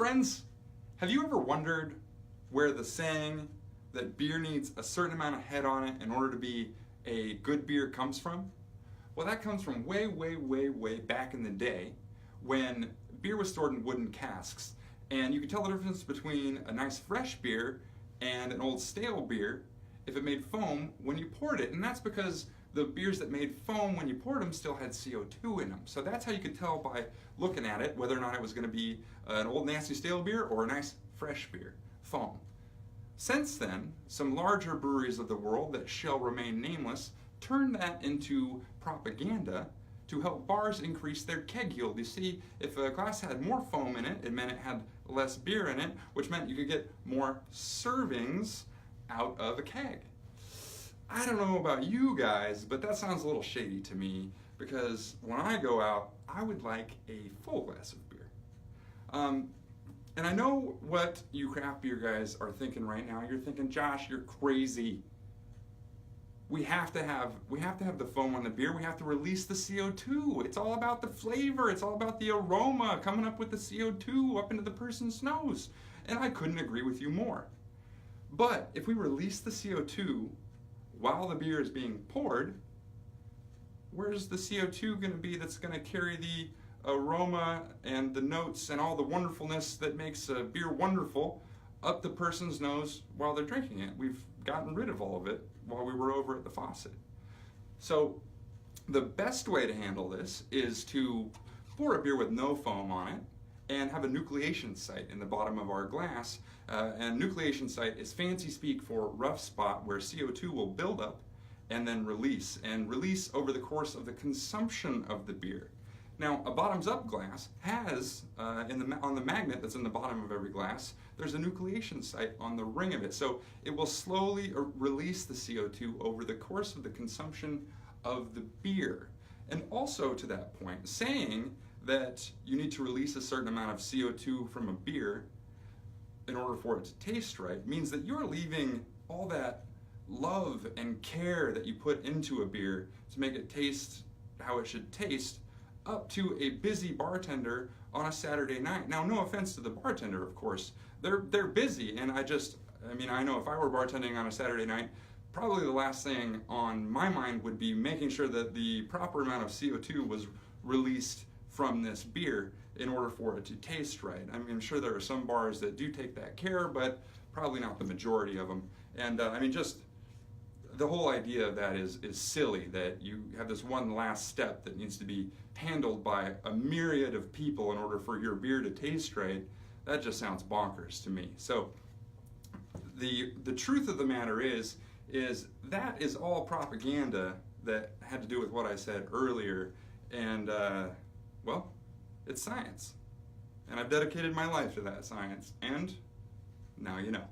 friends, have you ever wondered where the saying that beer needs a certain amount of head on it in order to be a good beer comes from? Well, that comes from way, way, way, way back in the day when beer was stored in wooden casks. And you could tell the difference between a nice fresh beer and an old stale beer if it made foam when you poured it. And that's because the beers that made foam when you poured them still had CO2 in them. So that's how you could tell by looking at it whether or not it was going to be an old nasty stale beer or a nice fresh beer, foam. Since then, some larger breweries of the world that shall remain nameless turned that into propaganda to help bars increase their keg yield. You see, if a glass had more foam in it, it meant it had less beer in it, which meant you could get more servings out of a keg. I don't know about you guys, but that sounds a little shady to me, because when I go out, I would like a full glass of beer. And I know what you craft beer guys are thinking right now. You're thinking, Josh, you're crazy. We have to have the foam on the beer. We have to release the CO2. It's all about the flavor. It's all about the aroma coming up with the CO2 up into the person's nose. And I couldn't agree with you more. But if we release the CO2 while the beer is being poured, where's the CO2 going to be that's going to carry the aroma and the notes and all the wonderfulness that makes a beer wonderful up the person's nose while they're drinking it? We've gotten rid of all of it while we were over at the faucet. So the best way to handle this is to pour a beer with no foam on it and have a nucleation site in the bottom of our glass. And nucleation site is fancy speak for rough spot where CO2 will build up and then release over the course of the consumption of the beer. Now, a bottoms-up glass has, on the magnet that's in the bottom of every glass, there's a nucleation site on the ring of it. So it will slowly release the CO2 over the course of the consumption of the beer. And also to that point, saying that you need to release a certain amount of CO2 from a beer in order for it to taste right means that you're leaving all that love and care that you put into a beer to make it taste how it should taste up to a busy bartender on a Saturday night. Now, no offense to the bartender, of course. They're busy, and I know if I were bartending on a Saturday night, probably the last thing on my mind would be making sure that the proper amount of CO2 was released from this beer in order for it to taste right. I mean, I'm sure there are some bars that do take that care, but probably not the majority of them. And just the whole idea of that is silly, that you have this one last step that needs to be handled by a myriad of people in order for your beer to taste right. That just sounds bonkers to me. So the truth of the matter is that is all propaganda that had to do with what I said earlier. And well, it's science. And I've dedicated my life to that science. And now you know.